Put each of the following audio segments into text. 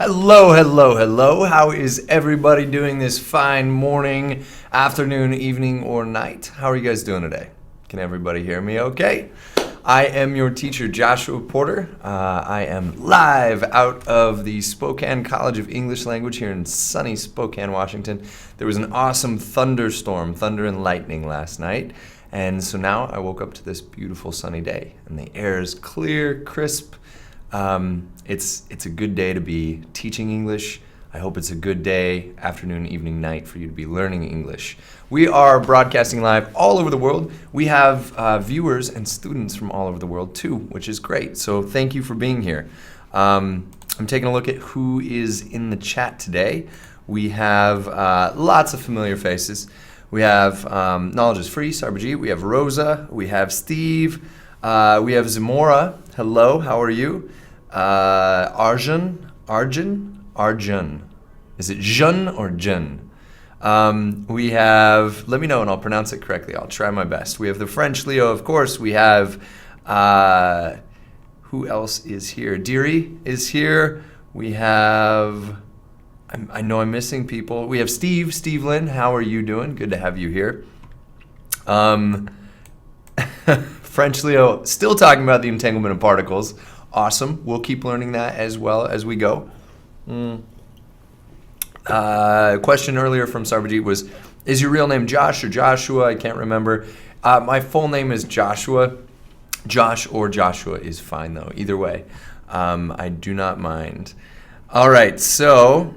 Hello, hello, hello. How is everybody doing this fine morning, afternoon, evening, or night? How are you guys doing today? Can everybody hear me okay? I am your teacher, Joshua Porter. I am live out of the Spokane College of English Language here in sunny Spokane, Washington. There was an awesome thunderstorm, thunder and lightning last night. And so now I woke up to this beautiful sunny day, and the air is clear, crisp. It's a good day to be teaching English. I hope it's a good day, afternoon, evening, night for you to be learning English. We are broadcasting live all over the world. We have viewers and students from all over the world too, which is great. So thank you for being here. I'm taking a look at who is in the chat today. We have lots of familiar faces. We have Knowledge is Free, Sarges. We have Rosa. We have Steve. We have Zamora. Hello, how are you? Arjun. Is it Jun or Jun? We have, let me know and I'll pronounce it correctly. I'll try my best. We have the French Leo, of course. We have, who else is here? Deary is here. We have, I know I'm missing people. We have Steve Lynn. How are you doing? Good to have you here. French Leo, still talking about the entanglement of particles. Awesome. We'll keep learning that as well as we go. Question earlier from Sarges was, is your real name Josh or Joshua? I can't remember. My full name is Joshua. Josh or Joshua is fine though. Either way, I do not mind. All right. So,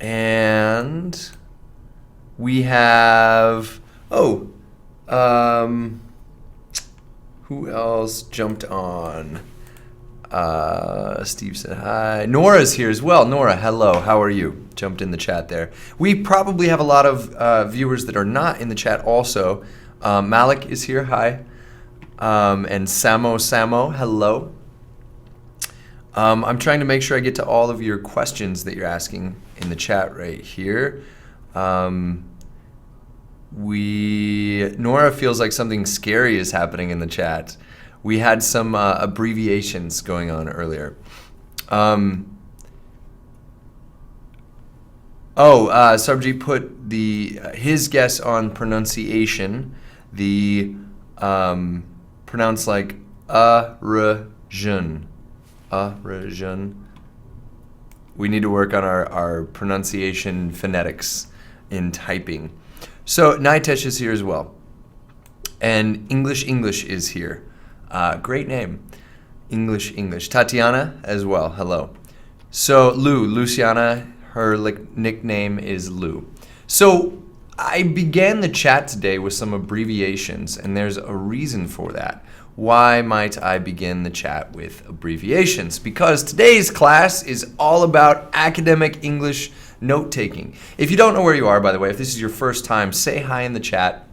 and we have, who else jumped on? Steve said hi. Nora's here as well. Nora, hello. How are you? Jumped in the chat there. We probably have a lot of viewers that are not in the chat also. Malik is here. Hi. And Samo, hello. I'm trying to make sure I get to all of your questions that you're asking in the chat right here. Nora feels like something scary is happening in the chat. We had some abbreviations going on earlier. Sarji put his guess on pronunciation. The pronounced like a-re-jun. We need to work on our pronunciation phonetics in typing. So Nitesh is here as well. And English is here. Great name. English. Tatiana as well. Hello. So Luciana, her nickname is Lou. So I began the chat today with some abbreviations, and there's a reason for that. Why might I begin the chat with abbreviations? Because today's class is all about academic English note-taking. If you don't know where you are, by the way, if this is your first time, say hi in the chat,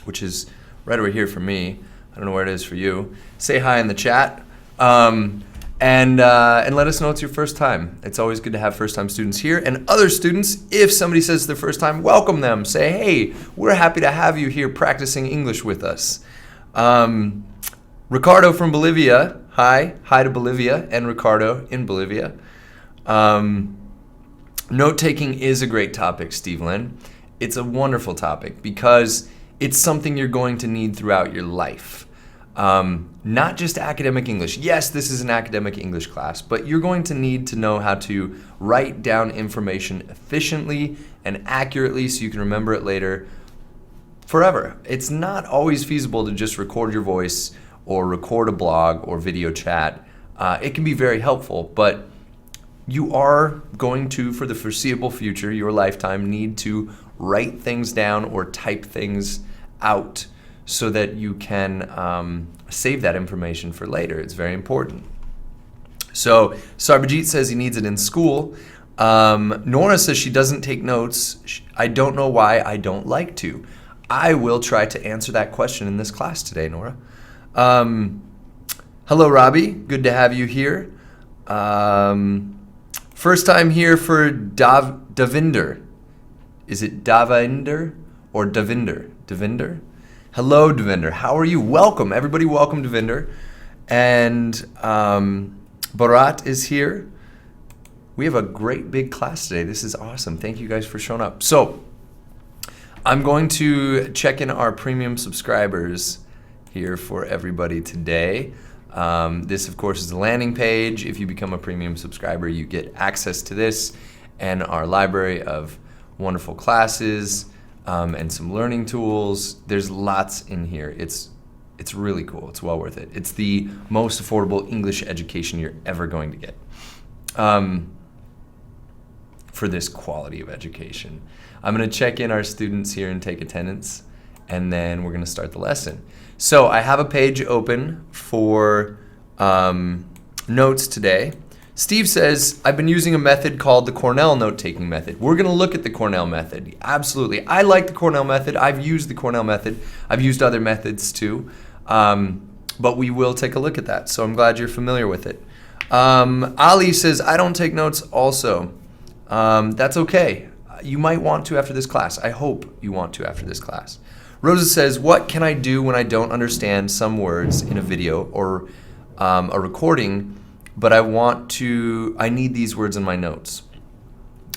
which is right over here for me. I don't know where it is for you. Say hi in the chat, and let us know it's your first time. It's always good to have first-time students here. And other students, if somebody says it's their first time, welcome them. Say, hey, we're happy to have you here practicing English with us. Ricardo from Bolivia, hi to Bolivia and Ricardo in Bolivia. Note-taking is a great topic, Steve Lynn. It's a wonderful topic because it's something you're going to need throughout your life. Not just academic English. Yes, this is an academic English class, but you're going to need to know how to write down information efficiently and accurately so you can remember it later forever. It's not always feasible to just record your voice or record a blog or video chat. It can be very helpful, but you are going to, for the foreseeable future, your lifetime, need to write things down or type things out so that you can save that information for later. It's very important. So Sarbajit says he needs it in school. Nora says she doesn't take notes. I don't know why I don't like to. I will try to answer that question in this class today, Nora. Hello, Robbie. Good to have you here. First time here for Davinder. Is it Davinder or Davinder? Davinder? Hello, Davinder. How are you? Welcome. Everybody welcome, Davinder. And Bharat is here. We have a great big class today. This is awesome. Thank you guys for showing up. So I'm going to check in our premium subscribers here for everybody today. This, of course, is the landing page. If you become a premium subscriber, you get access to this and our library of wonderful classes and some learning tools. There's lots in here. It's really cool. It's well worth it. It's the most affordable English education you're ever going to get for this quality of education. I'm going to check in our students here and take attendance, and then we're going to start the lesson. So I have a page open for notes today. Steve says, I've been using a method called the Cornell note-taking method. We're going to look at the Cornell method. Absolutely. I like the Cornell method. I've used the Cornell method. I've used other methods too. But we will take a look at that. So I'm glad you're familiar with it. Ali says, I don't take notes also. That's okay. You might want to after this class. I hope you want to after this class. Rosa says, what can I do when I don't understand some words in a video or a recording, but I need these words in my notes?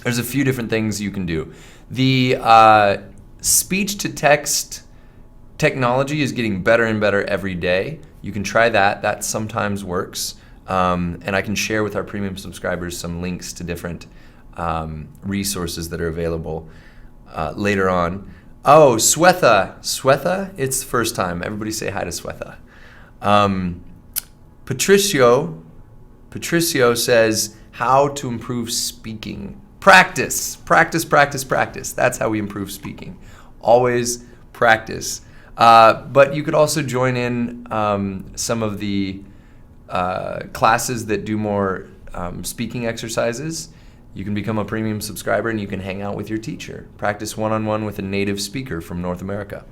There's a few different things you can do. The speech-to-text technology is getting better and better every day. You can try that. That sometimes works. And I can share with our premium subscribers some links to different resources that are available later on. Oh, Swetha, it's the first time. Everybody say hi to Swetha. Patricio says how to improve speaking. Practice. That's how we improve speaking. Always practice. But you could also join in some of the classes that do more speaking exercises. You can become a premium subscriber and you can hang out with your teacher. Practice one-on-one with a native speaker from North America.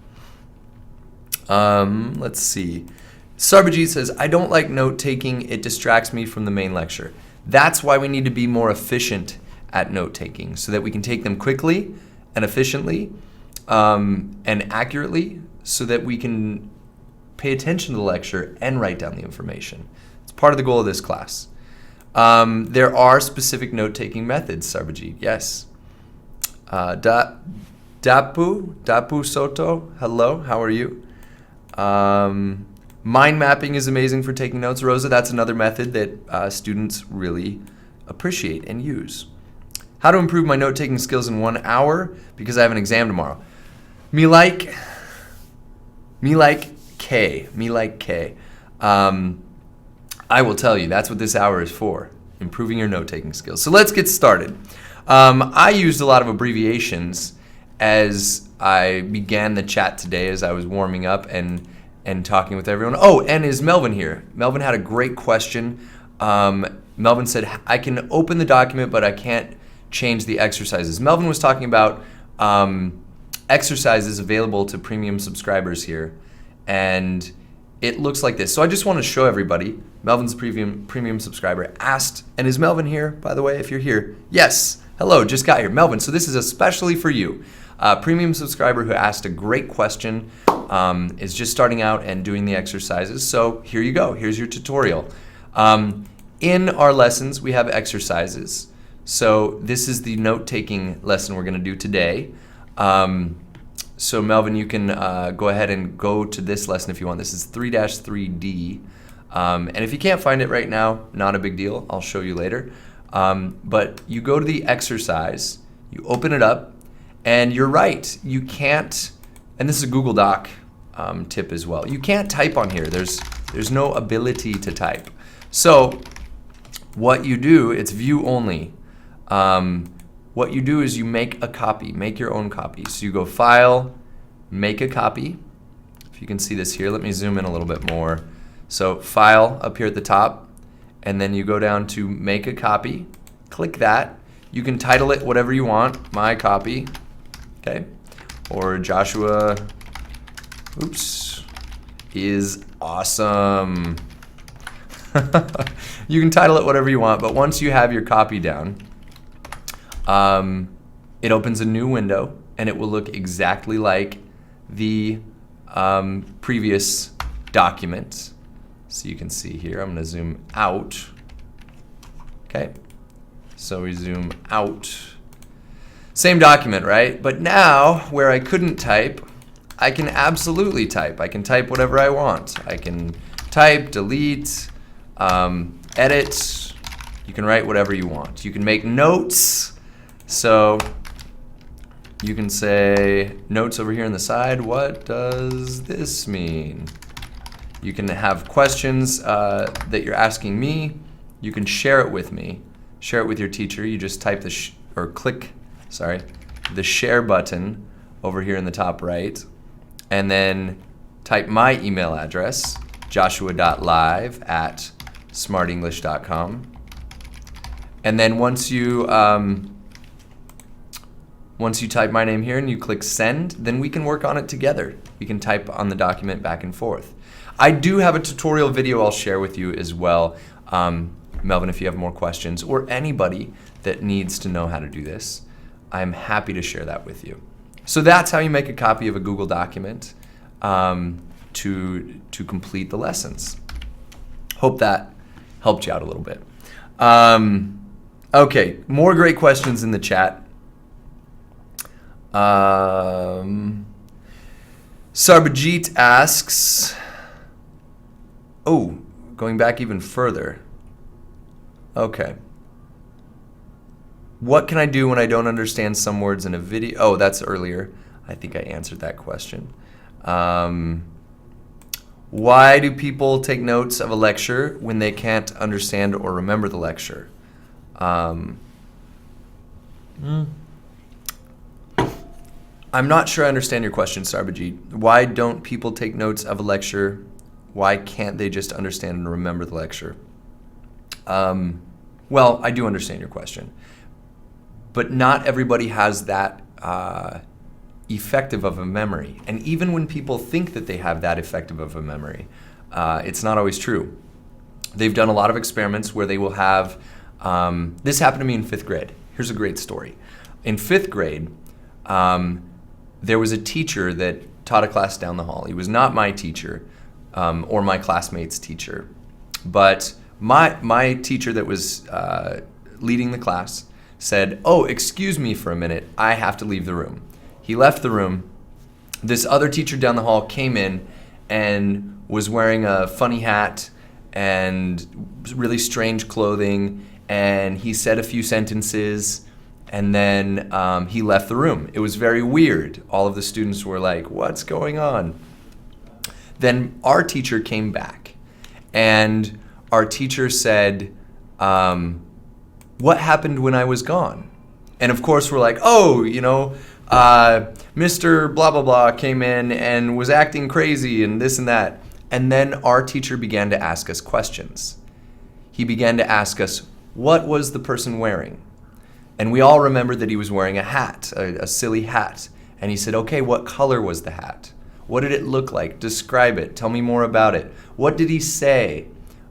Let's see. Sarges says, I don't like note-taking. It distracts me from the main lecture. That's why we need to be more efficient at note-taking so that we can take them quickly and efficiently and accurately so that we can pay attention to the lecture and write down the information. It's part of the goal of this class. There are specific note-taking methods, Sarvajit, yes. Dapu Soto, hello, how are you? Mind mapping is amazing for taking notes. Rosa, that's another method that students really appreciate and use. How to improve my note-taking skills in 1 hour because I have an exam tomorrow. Me like K. I will tell you, that's what this hour is for, improving your note-taking skills. So let's get started. I used a lot of abbreviations as I began the chat today, as I was warming up and talking with everyone. Oh, and is Melvin here? Melvin had a great question. Melvin said, I can open the document, but I can't change the exercises. Melvin was talking about exercises available to premium subscribers here, and it looks like this. So I just want to show everybody. Melvin's premium subscriber asked, and is Melvin here, by the way, if you're here? Yes. Hello, just got here. Melvin, so this is especially for you. Premium subscriber who asked a great question, is just starting out and doing the exercises. So here you go. Here's your tutorial. In our lessons, we have exercises. So this is the note-taking lesson we're going to do today. So Melvin, you can go ahead and go to this lesson if you want. This is 3-3D. And if you can't find it right now, not a big deal. I'll show you later. But you go to the exercise, you open it up, and you're right. You can't, and this is a Google Doc tip as well. You can't type on here. There's no ability to type. So what you do, it's view only. What you do is you make a copy, make your own copy. So you go File, Make a Copy. If you can see this here, let me zoom in a little bit more. So File up here at the top, and then you go down to Make a Copy. Click that. You can title it whatever you want, My Copy, okay? Or Joshua, is awesome. You can title it whatever you want, but once you have your copy down, it opens a new window and it will look exactly like the previous document. So you can see here, I'm going to zoom out. Okay. So we zoom out. Same document, right? But now, where I couldn't type, I can absolutely type. I can type whatever I want. I can type, delete, edit. You can write whatever you want. You can make notes. So you can say, notes over here on the side, what does this mean? You can have questions that you're asking me. You can share it with me. Share it with your teacher. You just type click the share button over here in the top right, and then type my email address, joshua.live@smartenglish.com. And then once you type my name here and you click send, then we can work on it together. We can type on the document back and forth. I do have a tutorial video I'll share with you as well. Melvin, if you have more questions, or anybody that needs to know how to do this, I'm happy to share that with you. So that's how you make a copy of a Google document to complete the lessons. Hope that helped you out a little bit. Okay, more great questions in the chat. Sarbajit asks, going back even further. Okay. What can I do when I don't understand some words in a video? Oh, that's earlier. I think I answered that question. Why do people take notes of a lecture when they can't understand or remember the lecture? I'm not sure I understand your question, Sarbajit. Why don't people take notes of a lecture? Why can't they just understand and remember the lecture? Well, I do understand your question. But not everybody has that effective of a memory. And even when people think that they have that effective of a memory, it's not always true. They've done a lot of experiments where they will have, this happened to me in 5th grade. Here's a great story. In 5th grade, there was a teacher that taught a class down the hall. He was not my teacher or my classmate's teacher. But my teacher that was leading the class said, "Oh, excuse me for a minute, I have to leave the room." He left the room. This other teacher down the hall came in and was wearing a funny hat and really strange clothing, and he said a few sentences, and then he left the room. It was very weird. All of the students were like, "What's going on?" Then our teacher came back, and our teacher said, "What happened when I was gone?" And of course we're like, "Oh, Mr. blah, blah, blah came in and was acting crazy and this and that." And then our teacher began to ask us questions. He began to ask us, what was the person wearing? And we all remembered that he was wearing a hat, a silly hat. And he said, "Okay, what color was the hat? What did it look like? Describe it. Tell me more about it. What did he say?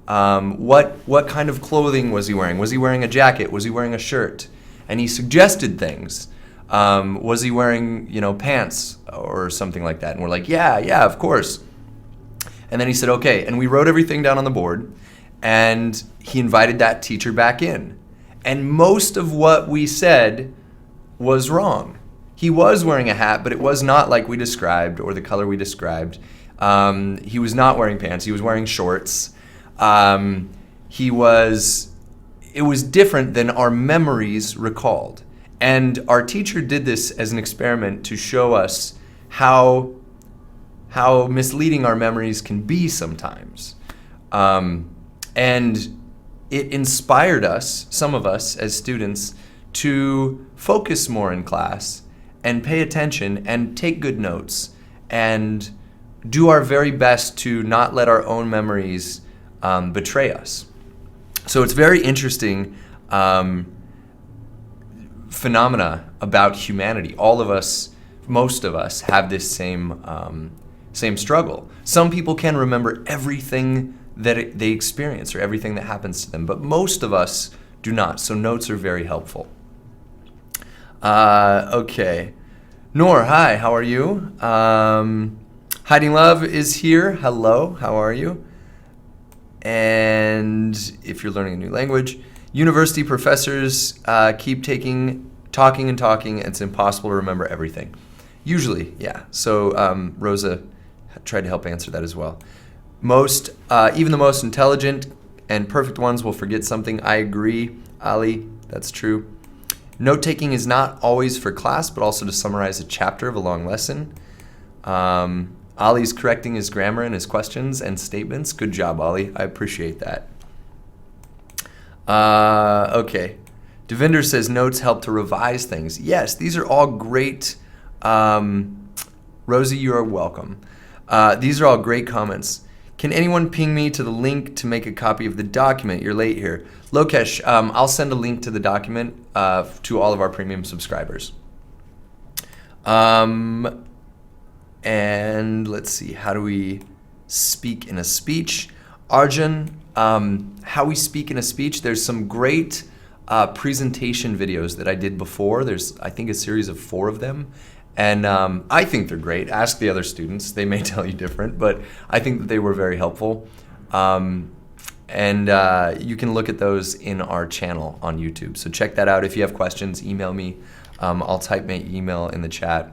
What kind of clothing was he wearing? Was he wearing a jacket? Was he wearing a shirt?" And he suggested things. Was he wearing, pants or something like that? And we're like, yeah, of course. And then he said, "Okay." And we wrote everything down on the board, and he invited that teacher back in. And most of what we said was wrong. He was wearing a hat, but it was not like we described or the color we described. He was not wearing pants. He was wearing shorts. It was different than our memories recalled. And our teacher did this as an experiment to show us how misleading our memories can be sometimes. And it inspired us, some of us as students, to focus more in class and pay attention and take good notes and do our very best to not let our own memories betray us. So it's very interesting phenomena about humanity. All of us, most of us, have this same struggle. Some people can remember everything that they experience or everything that happens to them, but most of us do not. So notes are very helpful. Okay. Noor, hi, how are you? Hiding Love is here. Hello, how are you? And if you're learning a new language, University professors keep talking and talking. It's impossible to remember everything. Usually, yeah. So Rosa tried to help answer that as well. Even the most intelligent and perfect ones will forget something. I agree, Ali. That's true. Note-taking is not always for class, but also to summarize a chapter of a long lesson. Ali's correcting his grammar and his questions and statements. Good job, Ali. I appreciate that. Okay. Devinder says notes help to revise things. Yes, these are all great. Rosie, you are welcome. These are all great comments. Can anyone ping me to the link to make a copy of the document? You're late here. Lokesh, I'll send a link to the document to all of our premium subscribers. And let's see, how do we speak in a speech? Arjun, how we speak in a speech, there's some great presentation videos that I did before. There's, I think, a series of 4 of them. And I think they're great. Ask the other students. They may tell you different, but I think that they were very helpful. And you can look at those in our channel on YouTube. So check that out. If you have questions, email me. I'll type my email in the chat.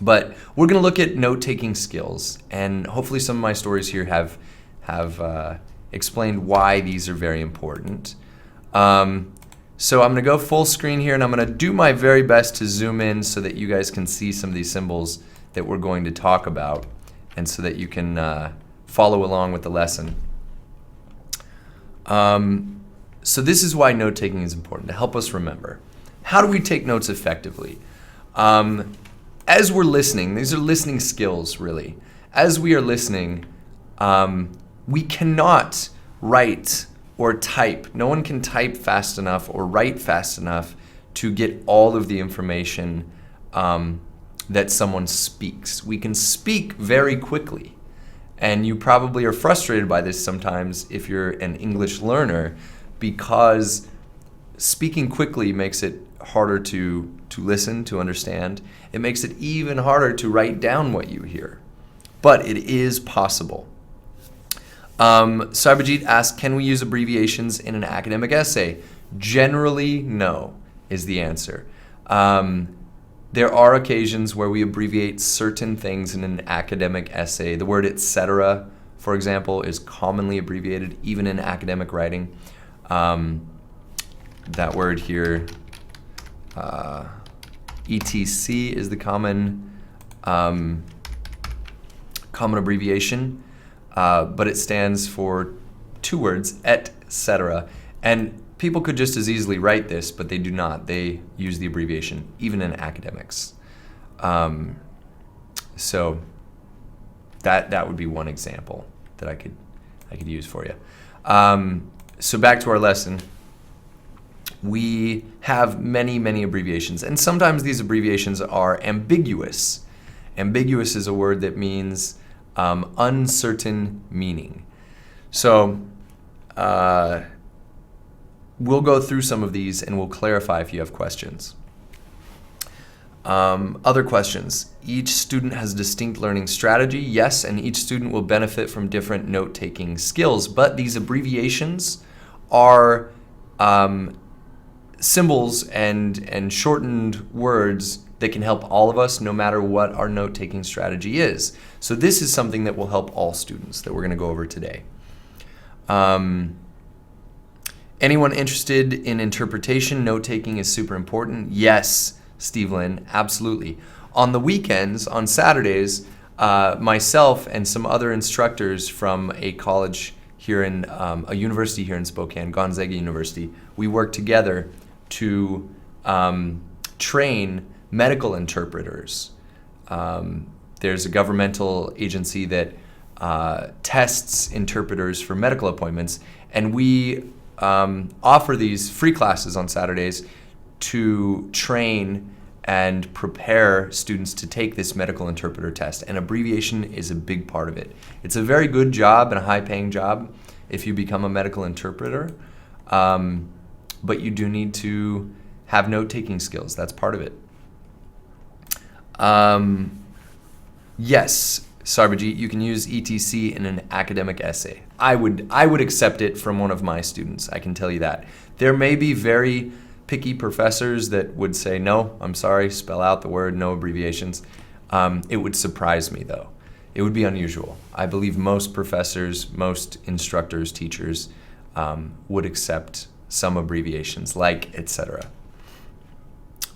But we're going to look at note-taking skills. And hopefully some of my stories here have explained why these are very important. So I'm going to go full screen here, and I'm going to do my very best to zoom in so that you guys can see some of these symbols that we're going to talk about, and so that you can follow along with the lesson. So this is why note-taking is important, to help us remember. How do we take notes effectively? As we're listening, these are listening skills, really. As we are listening, we cannot write or type. No one can type fast enough or write fast enough to get all of the information that someone speaks. We can speak very quickly, and you probably are frustrated by this sometimes if you're an English learner, because speaking quickly makes it harder to listen, to understand. It makes it even harder to write down what you hear, but it is possible. Sarbajit asked, can we use abbreviations in an academic essay? Generally, no, is the answer. There are occasions where we abbreviate certain things in an academic essay. The word etc., for example, is commonly abbreviated even in academic writing. That word here, etc., is the common abbreviation. But it stands for 2 words, et cetera. And people could just as easily write this, but they do not. They use the abbreviation, even in academics. So that would be one example that I could use for you. So back to our lesson. We have many, many abbreviations, and sometimes these abbreviations are ambiguous. Ambiguous is a word that means uncertain meaning. So we'll go through some of these and we'll clarify if you have questions. Other questions. Each student has a distinct learning strategy. Yes, and each student will benefit from different note-taking skills, but these abbreviations are symbols and shortened words that can help all of us no matter what our note-taking strategy is. So this is something that will help all students that we're going to go over today. Anyone interested in interpretation? Note-taking is super important. Yes, Steve Lynn, absolutely. On the weekends, on Saturdays, myself and some other instructors from a college here in, a university here in Spokane, Gonzaga University, we work together to train medical interpreters. There's a governmental agency that tests interpreters for medical appointments, and we offer these free classes on Saturdays to train and prepare students to take this medical interpreter test, and abbreviation is a big part of it. It's a very good job and a high-paying job if you become a medical interpreter, but you do need to have note-taking skills. That's part of it. Yes, Sarges, you can use etc in an academic essay. I would accept it from one of my students, I can tell you that. There may be very picky professors that would say, no, I'm sorry, spell out the word, no abbreviations. It would surprise me though. It would be unusual. I believe most professors, most instructors, teachers would accept some abbreviations like etc.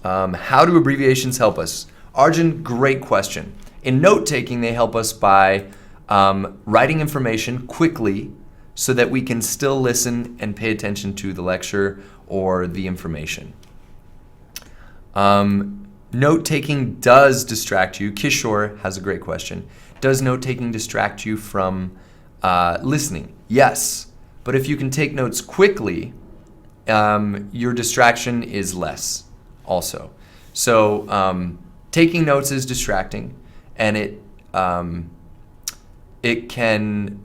How do abbreviations help us? Arjun, great question. In note-taking, they help us by writing information quickly so that we can still listen and pay attention to the lecture or the information. Note-taking does distract you. Kishore has a great question. Does note-taking distract you from listening? Yes, but if you can take notes quickly, your distraction is less also. So taking notes is distracting, and it can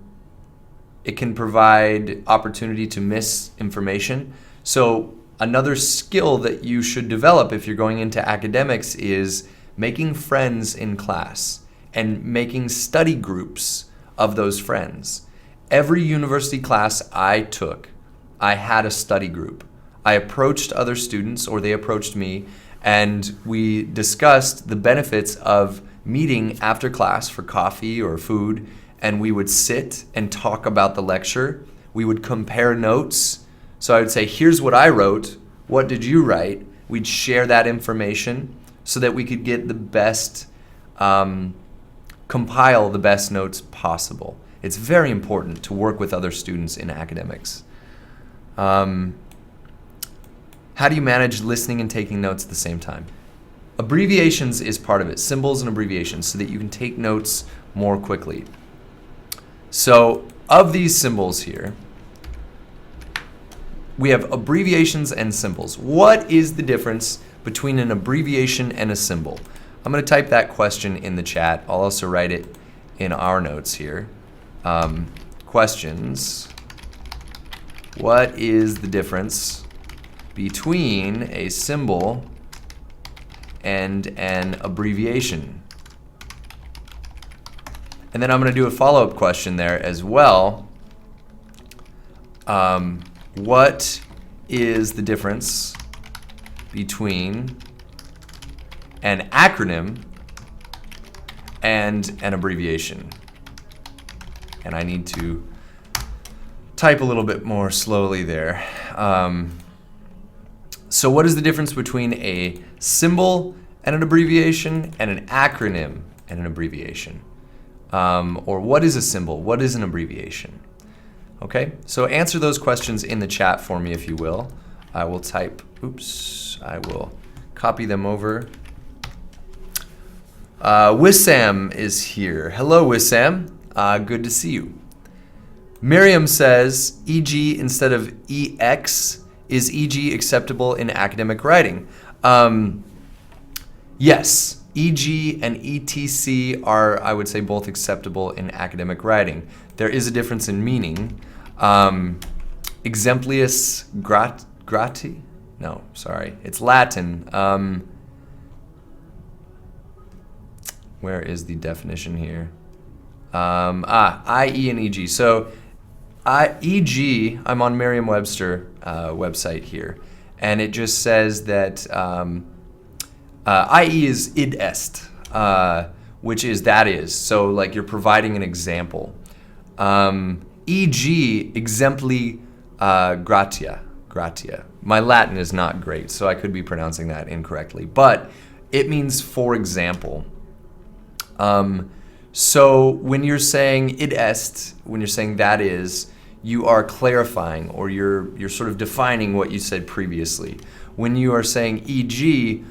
provide opportunity to miss information. So another skill that you should develop if you're going into academics is making friends in class and making study groups of those friends. Every university class I took, I had a study group. I approached other students, or they approached me, and we discussed the benefits of meeting after class for coffee or food, and we would sit and talk about the lecture. We would compare notes. So I would say, here's what I wrote. What did you write? We'd share that information so that we could get the best, compile the best notes possible. It's very important to work with other students in academics. How do you manage listening and taking notes at the same time? Abbreviations is part of it, symbols and abbreviations, so that you can take notes more quickly. So of these symbols here, we have abbreviations and symbols. What is the difference between an abbreviation and a symbol? I'm going to type that question in the chat. I'll also write it in our notes here. Questions. What is the difference between a symbol and an abbreviation? And then I'm going to do a follow-up question there as well. What is the difference between an acronym and an abbreviation? And I need to type a little bit more slowly there. So what is the difference between a symbol and an abbreviation and an acronym and an abbreviation? Or what is a symbol? What is an abbreviation? Okay, so answer those questions in the chat for me if you will. I will I will copy them over. Wissam is here. Hello, Wissam. Good to see you. Miriam says, EG instead of EX. Is EG acceptable in academic writing? Yes, EG and ETC are, I would say, both acceptable in academic writing. There is a difference in meaning. Exemplius grati? No, sorry, it's Latin. Where is the definition here? IE and EG. So EG, I'm on Merriam-Webster website here, and it just says that IE is id est, which is that is. So like you're providing an example. EG, exempli gratia. My Latin is not great, so I could be pronouncing that incorrectly, but it means for example. So when you're saying id est, when you're saying that is, you are clarifying, or you're sort of defining what you said previously. When you are saying EG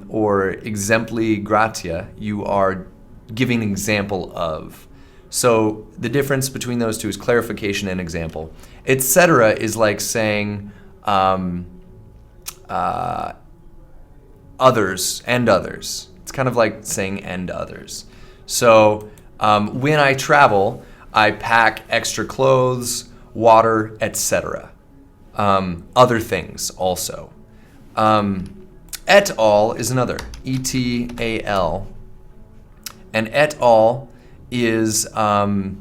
or exempli gratia, you are giving an example of. So the difference between those two is clarification and example. Etc. is like saying others and others. It's kind of like saying and others. So when I travel, I pack extra clothes, water, etc. Other things also. Et al. Is another, E-T-A-L. And et al. is another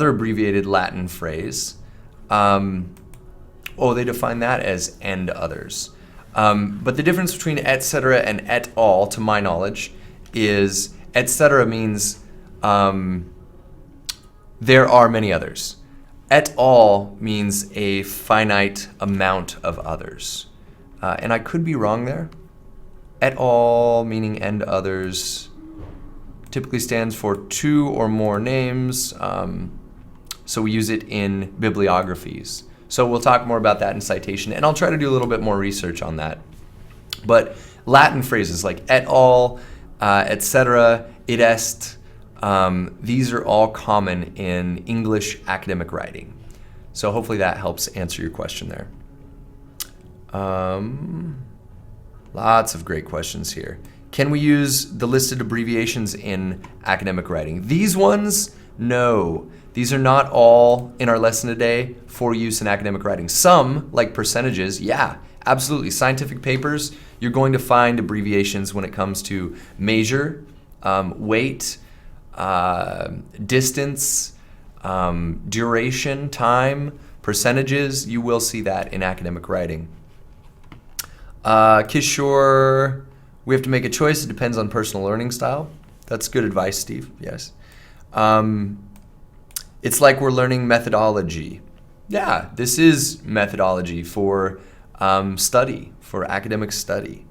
abbreviated Latin phrase. They define that as and others. But the difference between et cetera and et al, to my knowledge, is et cetera means there are many others. Et al means a finite amount of others. And I could be wrong there. Et al, meaning and others, typically stands for two or more names. So we use it in bibliographies. So we'll talk more about that in citation, and I'll try to do a little bit more research on that. But Latin phrases like et al, et cetera, id est, these are all common in English academic writing. So hopefully that helps answer your question there. Lots of great questions here. Can we use the listed abbreviations in academic writing? These ones, no. These are not all in our lesson today for use in academic writing. Some, like percentages, yeah, absolutely. Scientific papers, you're going to find abbreviations when it comes to measure, weight, distance, duration, time, percentages. You will see that in academic writing. Kishore, we have to make a choice. It depends on personal learning style. That's good advice, Steve. Yes. It's like we're learning methodology. Yeah, this is methodology for study, for academic study.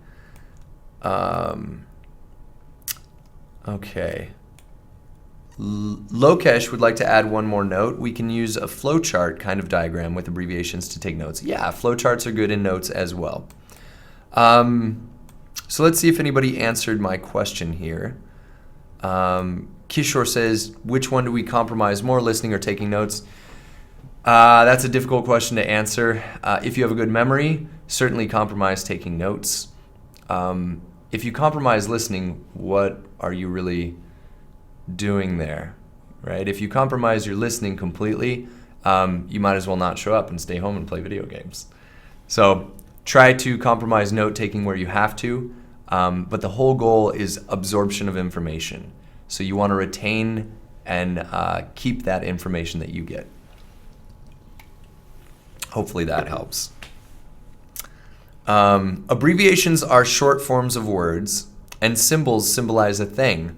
Okay. Lokesh would like to add one more note. We can use a flowchart kind of diagram with abbreviations to take notes. Yeah, flowcharts are good in notes as well. So let's see if anybody answered my question here. Kishore says, which one do we compromise more, listening or taking notes? That's a difficult question to answer. If you have a good memory, certainly compromise taking notes. If you compromise listening, what are you really doing there, right? If you compromise your listening completely, you might as well not show up and stay home and play video games. So try to compromise note-taking where you have to, but the whole goal is absorption of information. So you want to retain and keep that information that you get. Hopefully that helps. Abbreviations are short forms of words, and symbols symbolize a thing.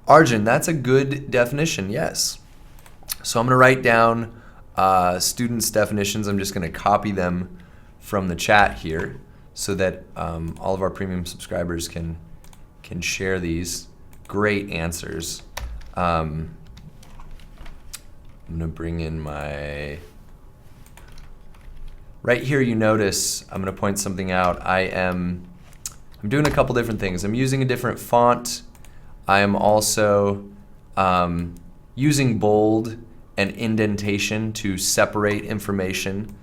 Arjun, that's a good definition, yes. So I'm going to write down students' definitions. I'm just going to copy them from the chat here so that all of our premium subscribers can share these great answers. I'm going to bring in my... Right here you notice, I'm going to point something out. I'm doing a couple different things. I'm using a different font. I am also using bold and indentation to separate information.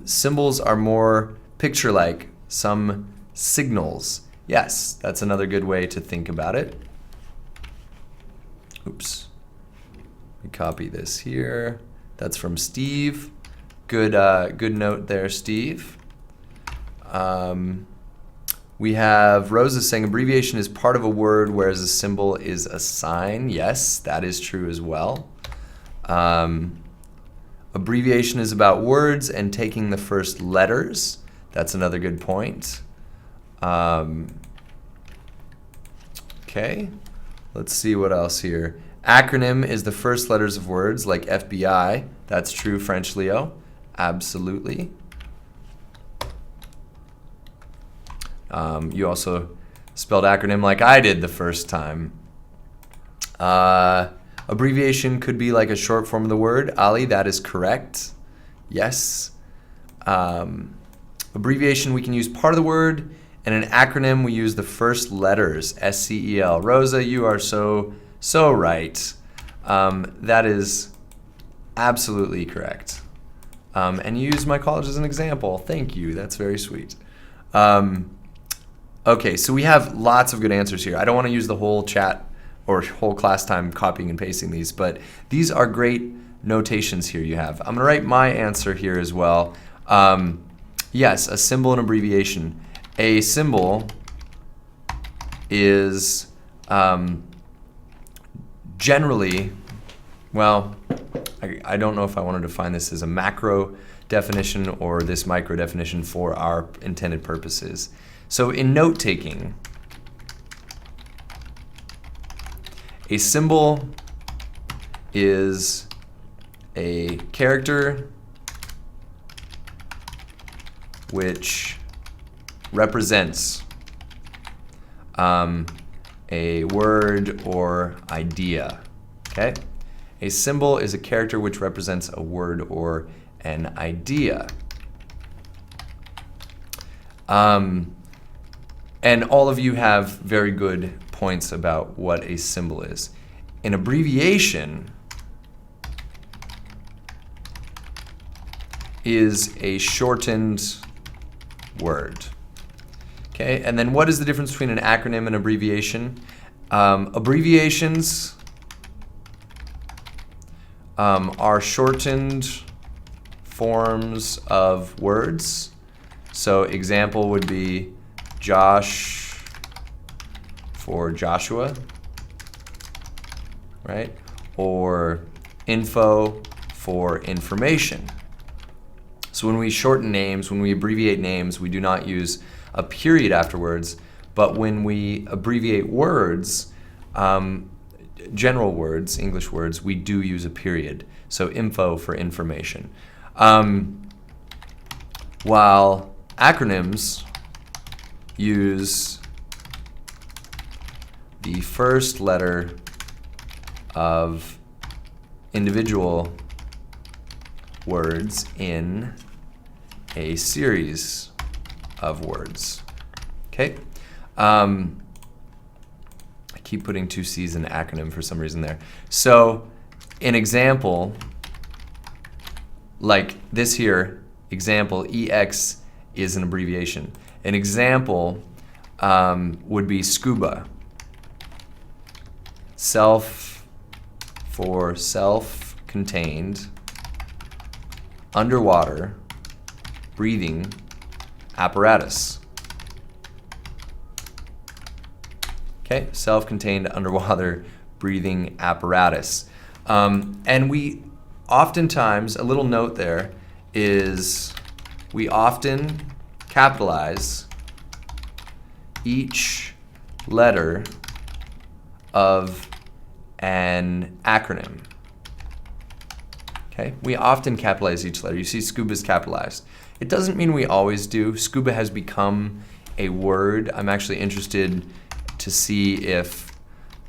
Symbols are more picture-like, some signals. Yes, that's another good way to think about it. Oops. Let me copy this here. That's from Steve. Good note there, Steve. We have Rosa saying abbreviation is part of a word, whereas a symbol is a sign. Yes, that is true as well. Abbreviation is about words and taking the first letters. That's another good point. Okay, let's see what else here. Acronym is the first letters of words, like FBI. That's true, French Leo. Absolutely. You also spelled acronym like I did the first time. Abbreviation could be like a short form of the word. Ali, that is correct. Yes. Abbreviation, we can use part of the word, and an acronym, we use the first letters, SCEL. Rosa, you are so right. That is absolutely correct. And you used my college as an example. Thank you. That's very sweet. Okay, so we have lots of good answers here. I don't want to use the whole chat or whole class time copying and pasting these, but these are great notations here you have. I'm going to write my answer here as well. Yes, a symbol and abbreviation. A symbol is generally, well, I don't know if I want to define this as a macro definition or this micro definition for our intended purposes. So in note taking, a symbol is a character which represents a word or idea. Okay? A symbol is a character which represents a word or an idea. And all of you have very good points about what a symbol is. An abbreviation is a shortened word. Okay, and then what is the difference between an acronym and abbreviation? Abbreviations are shortened forms of words. So example would be Josh for Joshua, right? Or info for information. So when we shorten names, when we abbreviate names, we do not use a period afterwards, but when we abbreviate words, general words, English words, we do use a period. So info for information. While acronyms use the first letter of individual words in a series of words. Okay? I keep putting two C's in acronym for some reason there. So an example, like this here, example, EX is an abbreviation. An example would be scuba. Self for self-contained, underwater, breathing apparatus. Okay, self-contained underwater breathing apparatus. And we oftentimes, a little note there is we often capitalize each letter of an acronym. Okay, we often capitalize each letter. You see scuba is capitalized. It doesn't mean we always do. Scuba has become a word. I'm actually interested to see if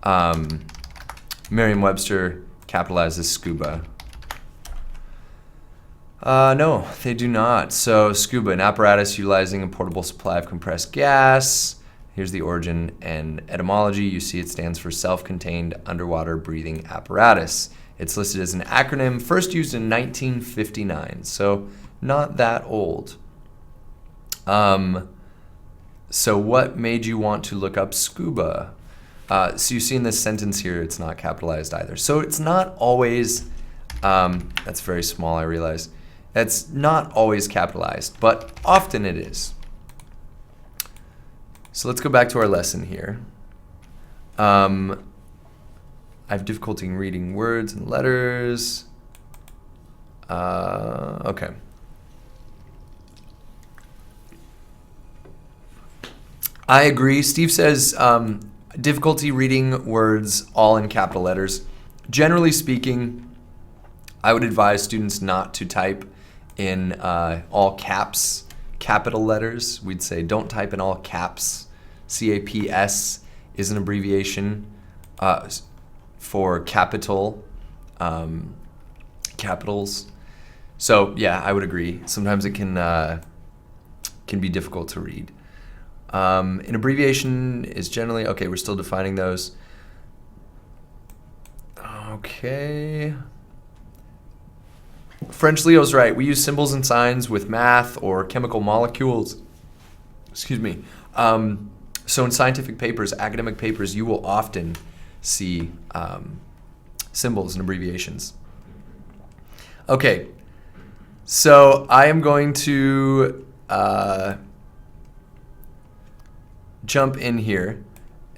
Merriam-Webster capitalizes scuba. No, they do not. So scuba, an apparatus utilizing a portable supply of compressed gas. Here's the origin and etymology. You see it stands for self-contained underwater breathing apparatus. It's listed as an acronym, first used in 1959, so not that old. So what made you want to look up scuba? So you see in this sentence here, it's not capitalized either. So it's not always, that's very small, I realize. It's not always capitalized, but often it is. So let's go back to our lesson here. I have difficulty in reading words and letters. Okay. I agree. Steve says difficulty reading words all in capital letters. Generally speaking, I would advise students not to type in all caps, capital letters. We'd say don't type in all caps. CAPS is an abbreviation for capital, capitals. So yeah, I would agree. Sometimes it can be difficult to read. An abbreviation is generally, okay, we're still defining those. Okay. French Leo's right. We use symbols and signs with math or chemical molecules. Excuse me. So in scientific papers, academic papers, you will often see symbols and abbreviations. Okay, so I am going to jump in here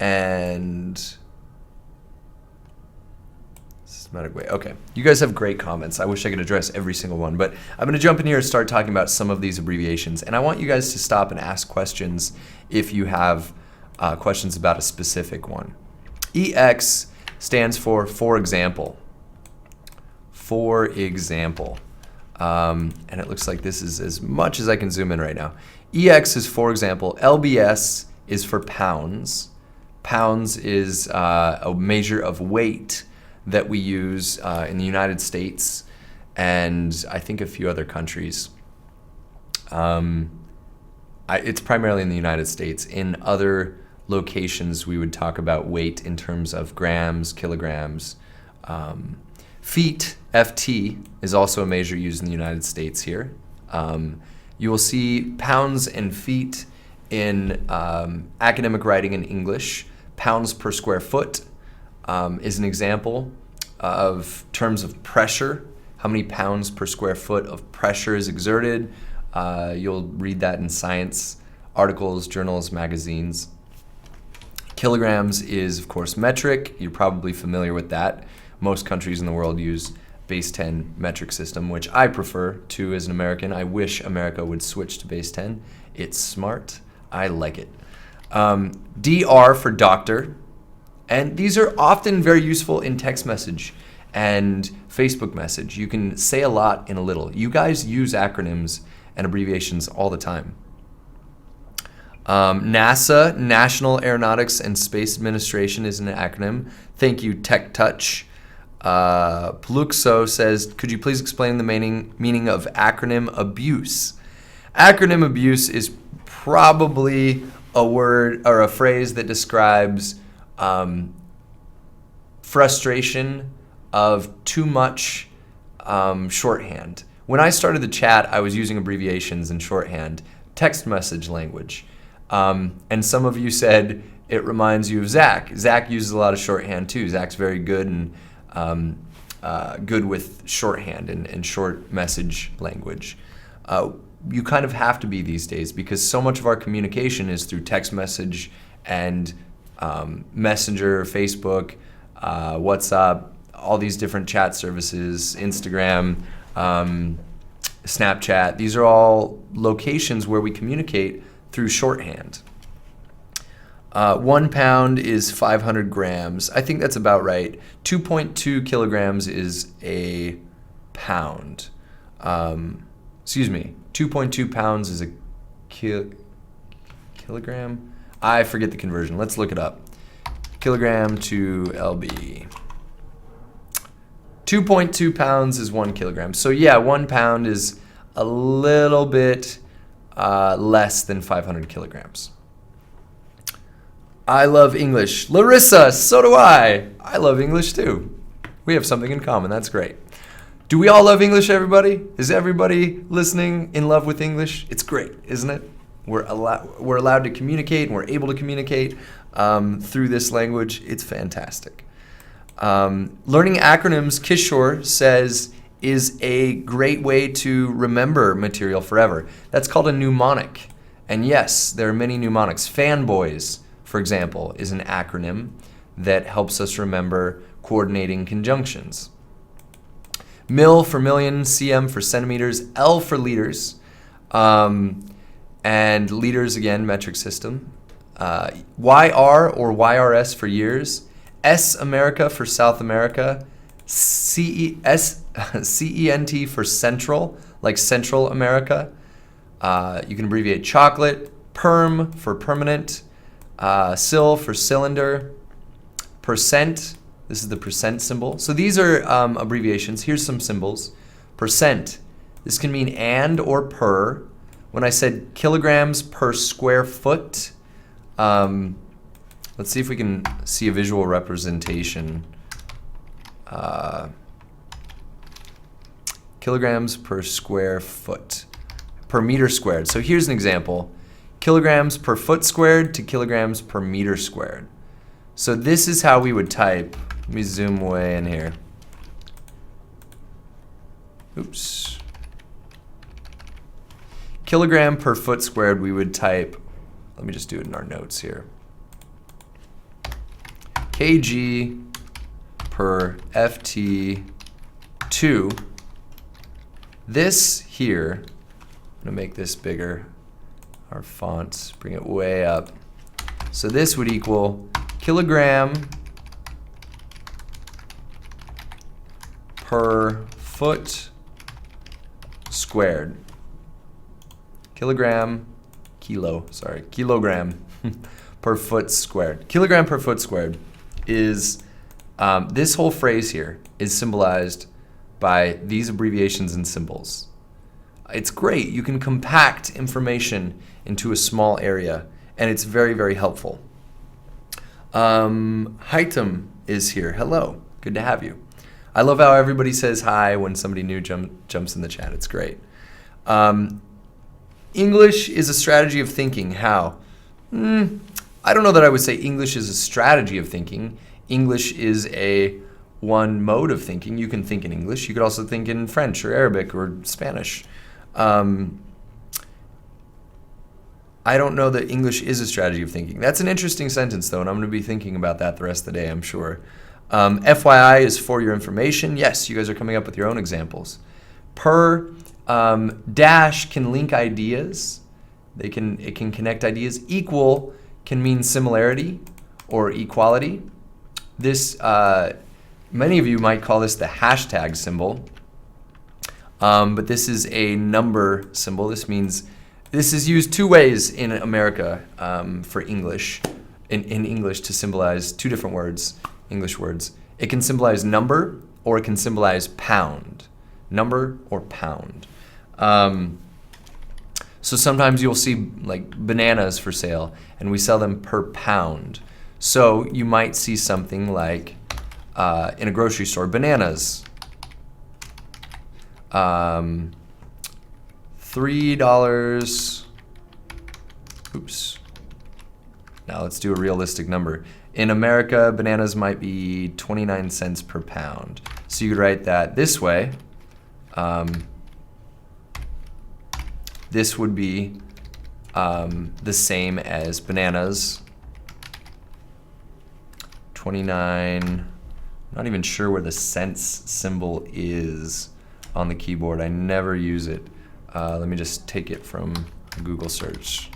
and systematic way. Okay, you guys have great comments. I wish I could address every single one, but I'm going to jump in here and start talking about some of these abbreviations. And I want you guys to stop and ask questions if you have questions about a specific one. EX stands for example. For example. And it looks like this is as much as I can zoom in right now. EX is for example. LBS is for pounds. Pounds is a measure of weight that we use in the United States and I think a few other countries. It's primarily in the United States. In other locations, we would talk about weight in terms of grams, kilograms. Feet, FT, is also a measure used in the United States here. You will see pounds and feet in academic writing in English. Pounds per square foot is an example of terms of pressure. How many pounds per square foot of pressure is exerted? You'll read that in science articles, journals, magazines. Kilograms is, of course, metric. You're probably familiar with that. Most countries in the world use base 10 metric system, which I prefer to as an American. I wish America would switch to base 10. It's smart. I like it. DR for doctor. And these are often very useful in text message and Facebook message. You can say a lot in a little. You guys use acronyms and abbreviations all the time. NASA, National Aeronautics and Space Administration, is an acronym. Thank you, Tech Touch. Pluxo says, could you please explain the meaning of acronym abuse? Acronym abuse is probably a word or a phrase that describes frustration of too much shorthand. When I started the chat, I was using abbreviations and shorthand, text message language. And some of you said it reminds you of Zach. Zach uses a lot of shorthand too. Zach's very good and good with shorthand and short message language. You kind of have to be these days because so much of our communication is through text message and Messenger, Facebook, WhatsApp, all these different chat services, Instagram, Snapchat. These are all locations where we communicate through shorthand. 1 pound is 500 grams. I think that's about right. 2.2 kilograms is a pound. Excuse me. 2.2 pounds is a kilogram. I forget the conversion. Let's look it up. Kilogram to lb. 2.2 pounds is 1 kilogram. So yeah, 1 pound is a little bit less than 500 kilograms. I love English. Larissa, so do I. I love English too. We have something in common. That's great. Do we all love English, everybody? Is everybody listening in love with English? It's great, isn't it? We're allowed to communicate and we're able to communicate through this language. It's fantastic. Learning acronyms, Kishore says, is a great way to remember material forever. That's called a mnemonic. And yes, there are many mnemonics. Fanboys, for example, is an acronym that helps us remember coordinating conjunctions. Mil for million, cm for centimeters, L for liters, and liters, again, metric system. YR or YRS for years, S America for South America, CENT for Central, like Central America. You can abbreviate chocolate, perm for permanent, sil for cylinder, percent, this is the percent symbol. So these are abbreviations. Here's some symbols. Percent, this can mean and or per. When I said kilograms per square foot, let's see if we can see a visual representation. Kilograms per square foot, per meter squared. So here's an example. Kilograms per foot squared to kilograms per meter squared. So this is how we would type. Let me zoom way in here. Oops. Kilogram per foot squared, we would type, let me just do it in our notes here. kg per ft2. This here, I'm gonna make this bigger, our fonts, bring it way up. So this would equal kilogram per foot squared. Kilogram per foot squared. Kilogram per foot squared is, this whole phrase here is symbolized by these abbreviations and symbols. It's great. You can compact information into a small area, and it's very, very helpful. Hightum is here. Hello. Good to have you. I love how everybody says hi when somebody new jumps in the chat. It's great. English is a strategy of thinking. How? I don't know that I would say English is a strategy of thinking. English is one mode of thinking. You can think in English. You could also think in French or Arabic or Spanish. I don't know that English is a strategy of thinking. That's an interesting sentence, though, and I'm going to be thinking about that the rest of the day, I'm sure. FYI is for your information. Yes, you guys are coming up with your own examples. Per, dash can link ideas. It can connect ideas. Equal can mean similarity or equality. This, many of you might call this the hashtag symbol, but this is a number symbol. This means this is used two ways in America for English, in English to symbolize two different words, English words. It can symbolize number or it can symbolize pound. Number or pound. So sometimes you'll see like bananas for sale and we sell them per pound. So you might see something like in a grocery store, bananas, $3. Oops. Now let's do a realistic number. In America, bananas might be 29 cents per pound. So you could write that this way. This would be the same as bananas. 29, not even sure where the cents symbol is on the keyboard. I never use it. Let me just take it from Google search.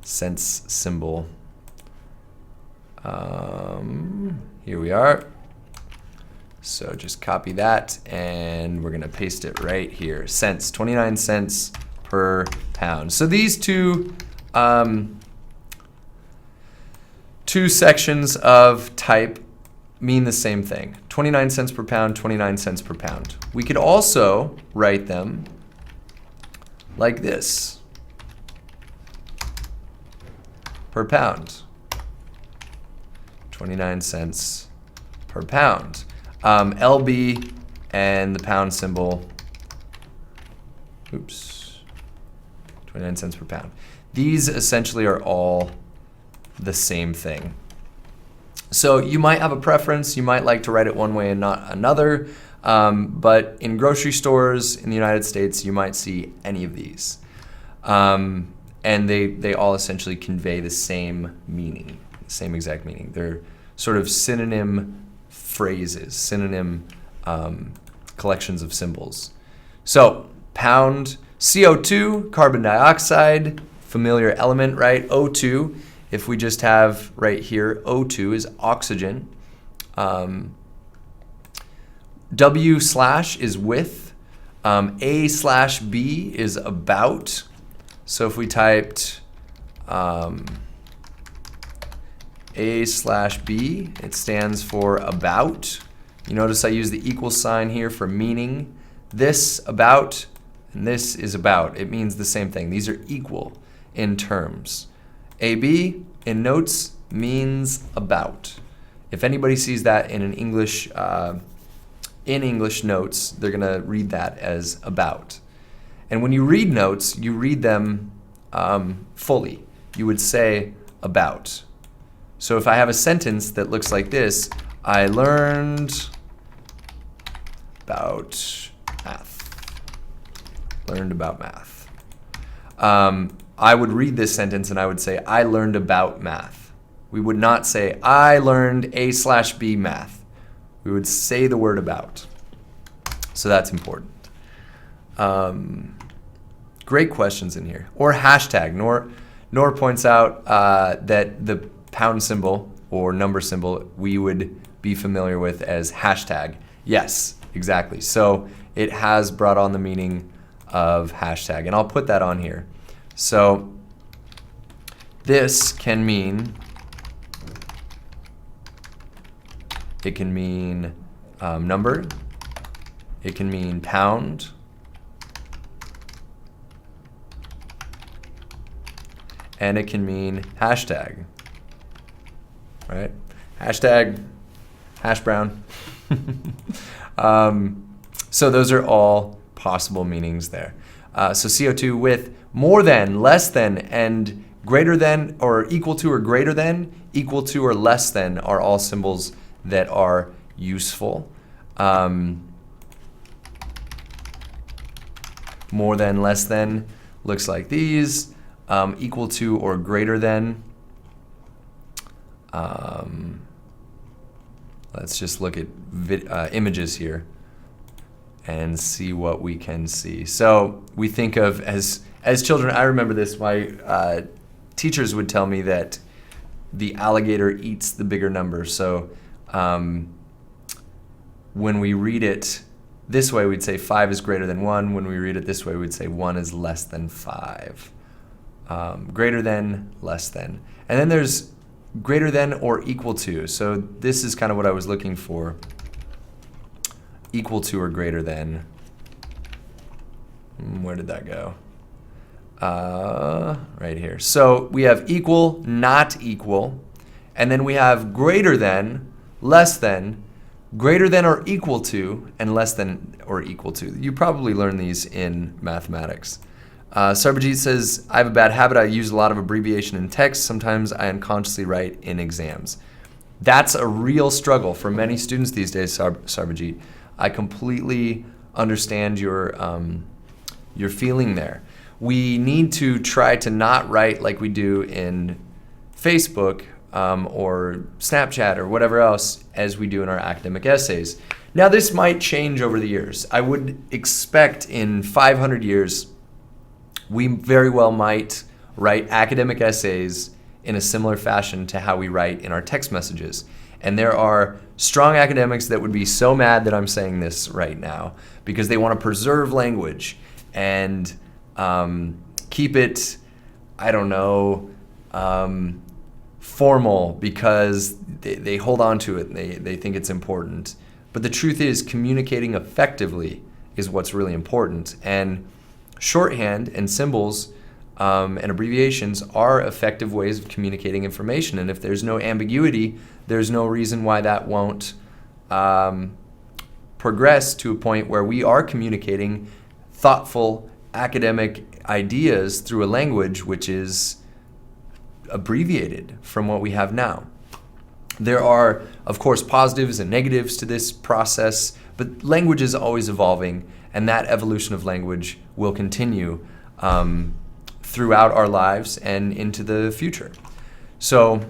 Cents symbol. Here we are. So just copy that and we're gonna paste it right here. Cents, 29 cents per pound. So these two sections of type mean the same thing. 29 cents per pound, 29 cents per pound. We could also write them like this. Per pound. 29 cents per pound. LB and the pound symbol. Oops. 29 cents per pound. These essentially are all the same thing. So you might have a preference. You might like to write it one way and not another. But in grocery stores in the United States, you might see any of these. And they all essentially convey the same meaning, the same exact meaning. They're sort of synonym phrases, synonym collections of symbols. So pound, CO2, carbon dioxide, familiar element, right? O2, if we just have right here, O2 is oxygen. W slash is with. A slash B is about. So if we typed A slash B, it stands for about. You notice I use the equal sign here for meaning. This about and this is about. It means the same thing. These are equal in terms. AB in notes means about. If anybody sees that in an English notes, they're gonna read that as about. And when you read notes, you read them fully. You would say about. So if I have a sentence that looks like this, I learned about math. Learned about math. I would read this sentence and I would say, I learned about math. We would not say, I learned A/B math. We would say the word about. So that's important. Great questions in here. Or hashtag. Nor points out that the pound symbol or number symbol we would be familiar with as hashtag. Yes, exactly. So it has brought on the meaning of hashtag. And I'll put that on here. So this can mean, it can mean number, it can mean pound, and it can mean hashtag, right? Hashtag hash brown. So those are all possible meanings there. So CO2 with more than, less than, and greater than, or equal to or greater than, equal to or less than are all symbols that are useful. More than, less than looks like these. Equal to or greater than. Let's just look at images here and see what we can see. So we think of as children, I remember this, my teachers would tell me that the alligator eats the bigger number. So when we read it this way, we'd say 5 is greater than 1. When we read it this way, we'd say 1 is less than 5. Greater than, less than. And then there's greater than or equal to. So this is kind of what I was looking for. Equal to or greater than. Where did that go? Right here. So we have equal, not equal. And then we have greater than, less than, greater than or equal to, and less than or equal to. You probably learned these in mathematics. Sarges says, I have a bad habit. I use a lot of abbreviation in text. Sometimes I unconsciously write in exams. That's a real struggle for many students these days, Sarges. I completely understand your feeling there. We need to try to not write like we do in Facebook or Snapchat or whatever else as we do in our academic essays. Now, this might change over the years. I would expect in 500 years, we very well might write academic essays in a similar fashion to how we write in our text messages. And there are strong academics that would be so mad that I'm saying this right now because they want to preserve language and keep it, I don't know, formal because they hold on to it and they think it's important. But the truth is, communicating effectively is what's really important. And shorthand and symbols and abbreviations are effective ways of communicating information. And if there's no ambiguity, there's no reason why that won't progress to a point where we are communicating thoughtful academic ideas through a language which is abbreviated from what we have now. There are, of course, positives and negatives to this process, but language is always evolving, and that evolution of language will continue throughout our lives and into the future. So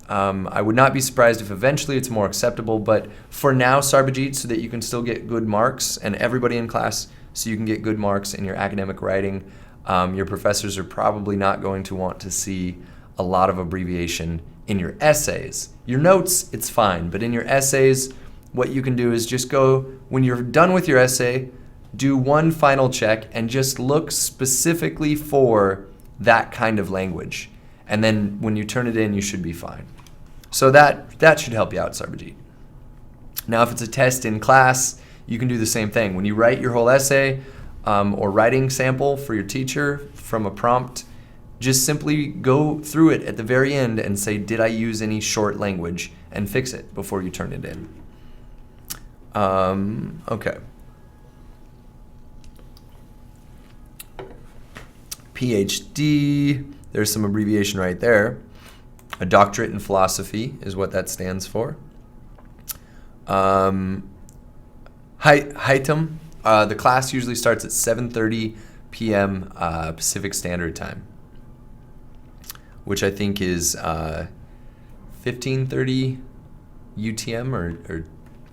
I would not be surprised if eventually it's more acceptable, but for now, Sarges, so that you can still get good marks, and everybody in class, so you can get good marks in your academic writing, your professors are probably not going to want to see a lot of abbreviation in your essays. Your notes, it's fine, but in your essays, what you can do is just go, when you're done with your essay, do one final check and just look specifically for that kind of language. And then when you turn it in, you should be fine. So that should help you out, Sarges. Now, if it's a test in class, you can do the same thing. When you write your whole essay or writing sample for your teacher from a prompt, just simply go through it at the very end and say, did I use any short language, and fix it before you turn it in. Okay. PhD, there's some abbreviation right there. A doctorate in philosophy is what that stands for. Heightum, the class usually starts at 7:30 p.m. Pacific Standard Time, which I think is 15:30 UTM, or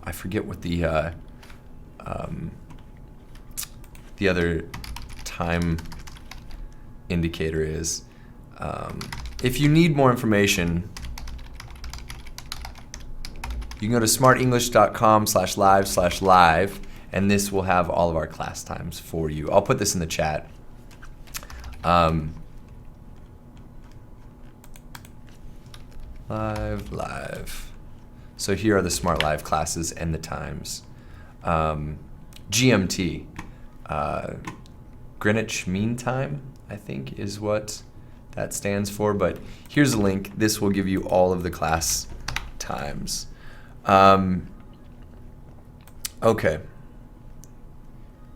I forget what the other time indicator is. If you need more information, you can go to smartenglish.com/live/live, and this will have all of our class times for you. I'll put this in the chat. Live. So here are the Smart Live classes and the times. GMT, Greenwich Mean Time, I think is what that stands for. But here's a link. This will give you all of the class times. Okay.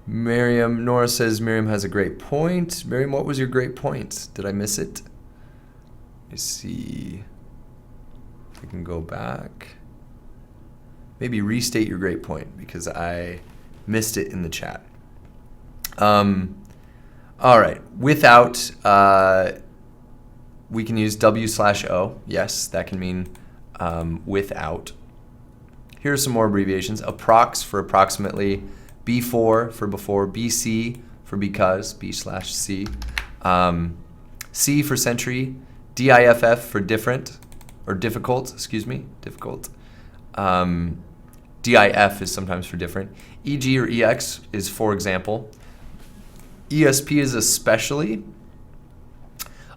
Nora says Miriam has a great point. Miriam, what was your great point? Did I miss it? Let me see. If I can go back. Maybe restate your great point because I missed it in the chat. All right. Without, we can use W/O. Yes, that can mean without. Here are some more abbreviations. Approx for approximately, B4 for before, BC for because, B/C, C for century, DIFF for different, or difficult, excuse me, difficult. DIF is sometimes for different. EG or EX is for example. ESP is especially.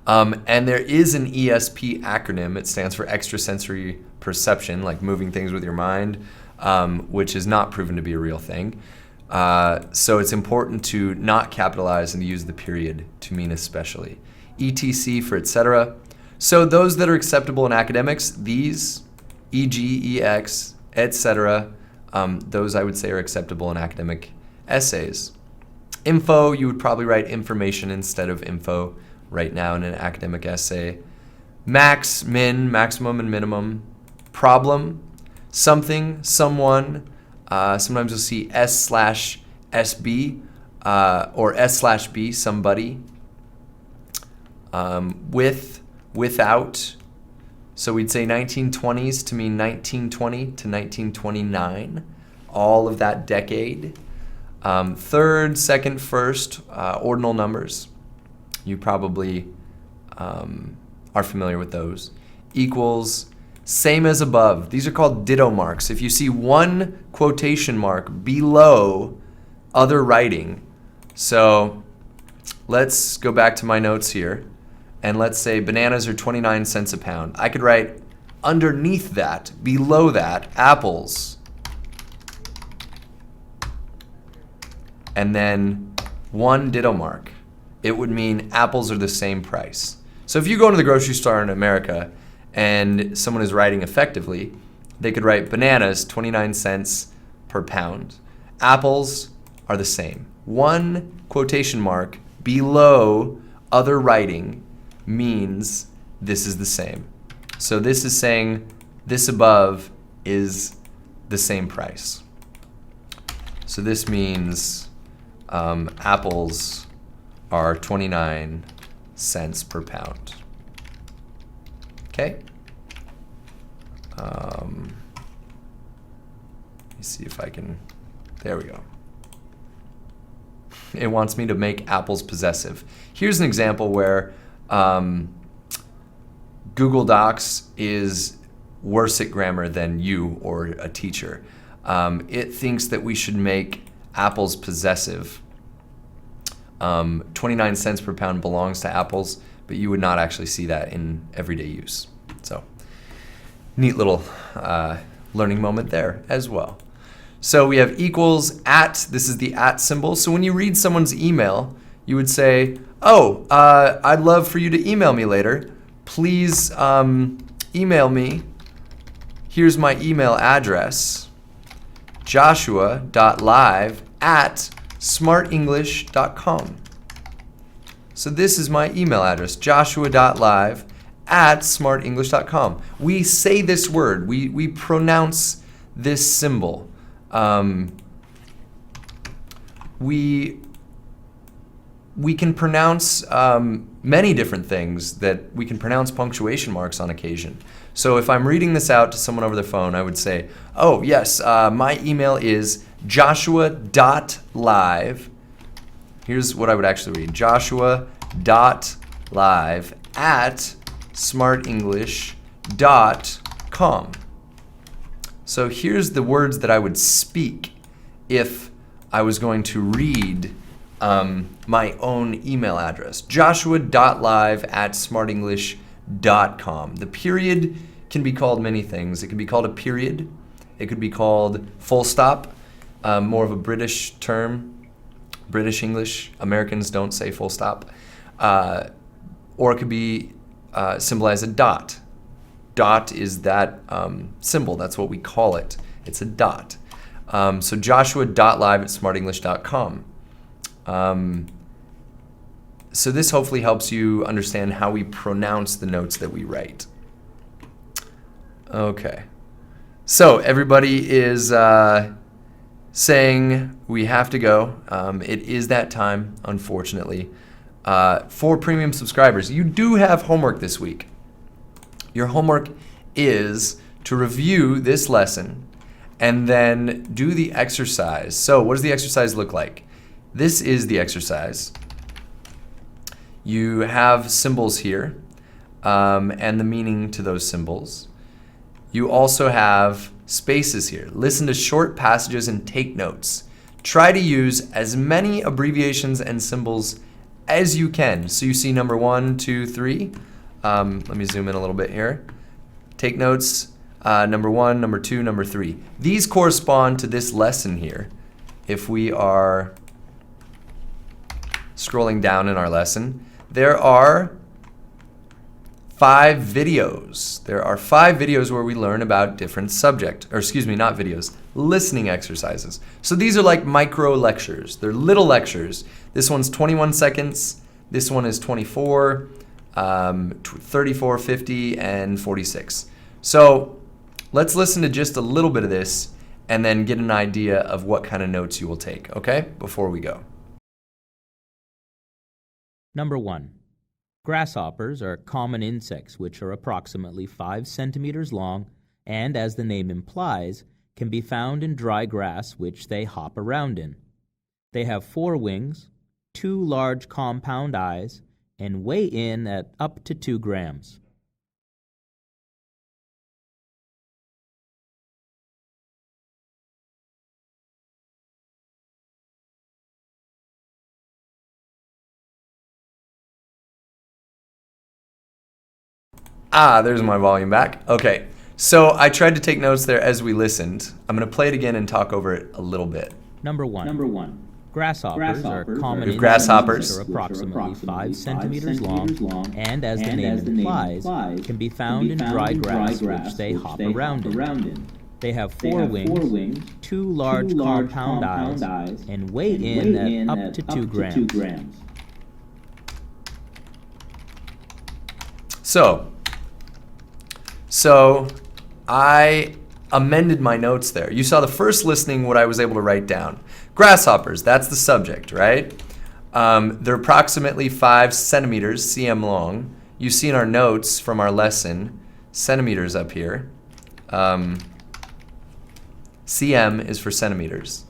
And there is an ESP acronym. It stands for extrasensory perception, like moving things with your mind, which is not proven to be a real thing. So it's important to not capitalize and to use the period to mean especially. ETC for etc. So those that are acceptable in academics, these, EG, EX, etc., those I would say are acceptable in academic essays. Info, you would probably write information instead of info right now in an academic essay. Max, min, maximum and minimum. Problem, something, someone. Sometimes you'll see S/SB or S/B, somebody. With, without. So we'd say 1920s to mean 1920 to 1929, all of that decade. Third, second, first, ordinal numbers. You probably are familiar with those. Equals, same as above. These are called ditto marks. If you see one quotation mark below other writing, so let's go back to my notes here, and let's say bananas are 29 cents a pound. I could write underneath that, below that, apples, and then one ditto mark. It would mean apples are the same price. So if you go into the grocery store in America and someone is writing effectively, they could write bananas 29 cents per pound. Apples are the same. One quotation mark below other writing means this is the same. So this is saying this above is the same price. So this means apples are 29 cents per pound. Okay? Let me see if I can, there we go. It wants me to make apples possessive. Here's an example where Google Docs is worse at grammar than you or a teacher. It thinks that we should make apples possessive. 29 cents per pound belongs to apples, but you would not actually see that in everyday use. So, neat little learning moment there as well. So we have equals, at, this is the at symbol. So when you read someone's email, you would say, oh, I'd love for you to email me later. Please email me. Here's my email address, joshua.live@smartenglish.com. So this is my email address, joshua.live@smartenglish.com. We say this word, we pronounce this symbol. We we can pronounce many different things. That we can pronounce punctuation marks on occasion. So if I'm reading this out to someone over the phone, I would say, oh yes, my email is joshua.live. Here's what I would actually read, joshua.live@smartenglish.com. So here's the words that I would speak if I was going to read my own email address, joshua.live@smartenglish.com. The period can be called many things. It could be called a period. It could be called full stop, more of a British term, British English. Americans don't say full stop. Or it could be symbolized a dot. Dot is that symbol. That's what we call it. It's a dot. So joshua.live@smartenglish.com. So this hopefully helps you understand how we pronounce the notes that we write. Okay. So everybody is saying we have to go. It is that time, unfortunately. For premium subscribers, you do have homework this week. Your homework is to review this lesson and then do the exercise. So what does the exercise look like? This is the exercise. You have symbols here and the meaning to those symbols. You also have spaces here. Listen to short passages and take notes. Try to use as many abbreviations and symbols as you can. So you see number 1, 2, 3. Let me zoom in a little bit here. Take notes, number 1, number 2, number 3. These correspond to this lesson here. If we are scrolling down in our lesson, there are 5 videos. There are 5 videos where we learn about different not videos, listening exercises. So these are like micro lectures. They're little lectures. This one's 21 seconds. This one is 24, 34, 50, and 46. So let's listen to just a little bit of this and then get an idea of what kind of notes you will take, okay, before we go. Number 1. Grasshoppers are common insects which are approximately 5 centimeters long and, as the name implies, can be found in dry grass which they hop around in. They have 4 wings, 2 large compound eyes, and weigh in at up to 2 grams. There's my volume back. Okay, so I tried to take notes there as we listened. I'm going to play it again and talk over it a little bit. Number 1. Grasshoppers are common grasshoppers insects which are approximately 5 centimeters long and, as the name implies, can be found in dry grass which they hop around in. They have 4 wings, 2 large compound eyes, and weigh in at up to 2 grams. So I amended my notes there. You saw the first listening what I was able to write down. Grasshoppers, that's the subject, right? They're approximately 5 centimeters, cm long. You see in our notes from our lesson, centimeters up here. Cm is for centimeters.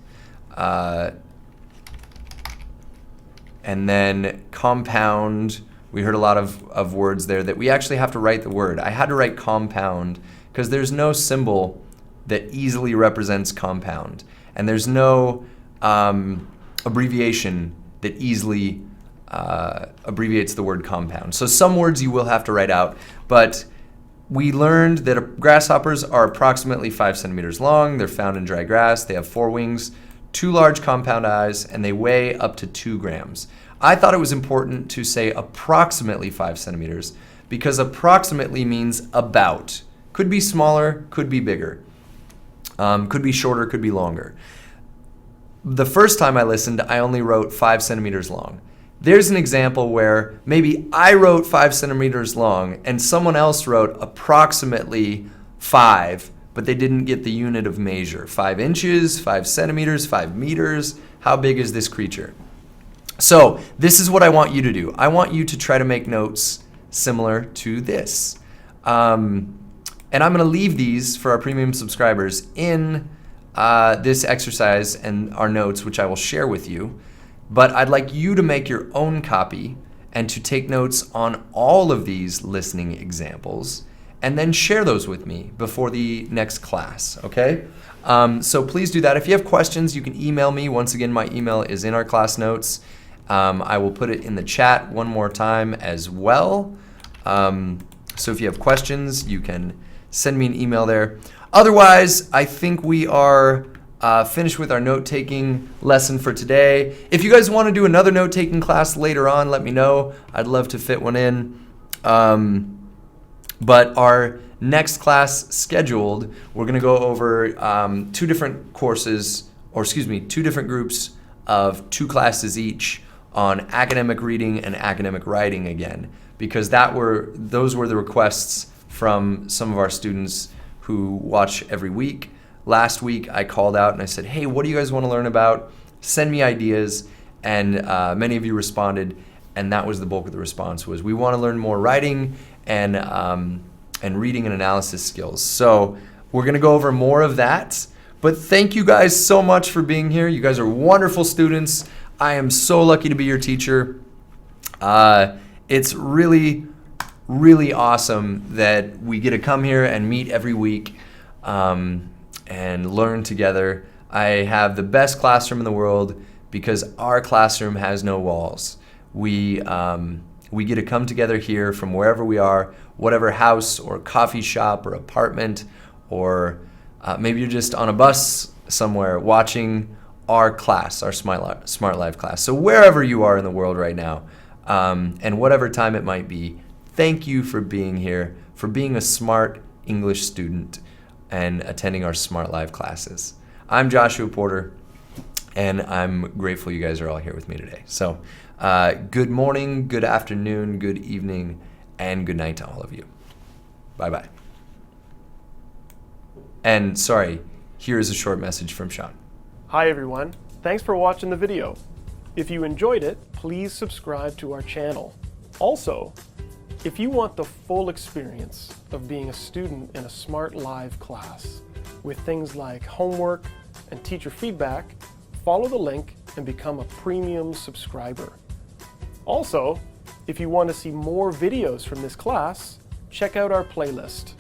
And then compound, we heard a lot of words there that we actually have to write the word. I had to write compound because there's no symbol that easily represents compound. And there's no abbreviation that easily abbreviates the word compound. So some words you will have to write out, but we learned that grasshoppers are approximately 5 centimeters long. They're found in dry grass. They have 4 wings, 2 large compound eyes, and they weigh up to 2 grams. I thought it was important to say approximately 5 centimeters because approximately means about. Could be smaller, could be bigger, could be shorter, could be longer. The first time I listened, I only wrote 5 centimeters long. There's an example where maybe I wrote 5 centimeters long and someone else wrote approximately 5, but they didn't get the unit of measure. 5 inches, 5 centimeters, 5 meters. How big is this creature? So this is what I want you to do. I want you to try to make notes similar to this. And I'm going to leave these for our premium subscribers in this exercise and our notes, which I will share with you. But I'd like you to make your own copy and to take notes on all of these listening examples and then share those with me before the next class, okay? So please do that. If you have questions, you can email me. Once again, my email is in our class notes. I will put it in the chat one more time as well. So if you have questions, you can send me an email there. Otherwise, I think we are finished with our note-taking lesson for today. If you guys want to do another note-taking class later on, let me know. I'd love to fit one in. But our next class scheduled, we're going to go over two different groups of 2 classes each on academic reading and academic writing again, because those were the requests from some of our students who watch every week. Last week I called out and I said, hey, what do you guys want to learn about? Send me ideas. And many of you responded, and that was the bulk of the response, was we want to learn more writing and reading and analysis skills. So we're going to go over more of that. But thank you guys so much for being here. You guys are wonderful students. I am so lucky to be your teacher. It's really, really awesome that we get to come here and meet every week and learn together. I have the best classroom in the world because our classroom has no walls. We get to come together here from wherever we are, whatever house or coffee shop or apartment, or maybe you're just on a bus somewhere watching our class, our Smart Life class. So wherever you are in the world right now, and whatever time it might be, thank you for being here, for being a smart English student and attending our Smart Life classes. I'm Joshua Porter, and I'm grateful you guys are all here with me today. So good morning, good afternoon, good evening, and good night to all of you. Bye-bye. And sorry, here is a short message from Sean. Hi everyone, thanks for watching the video. If you enjoyed it, please subscribe to our channel. Also, if you want the full experience of being a student in a Smart Live class with things like homework and teacher feedback, follow the link and become a premium subscriber. Also, if you want to see more videos from this class, check out our playlist.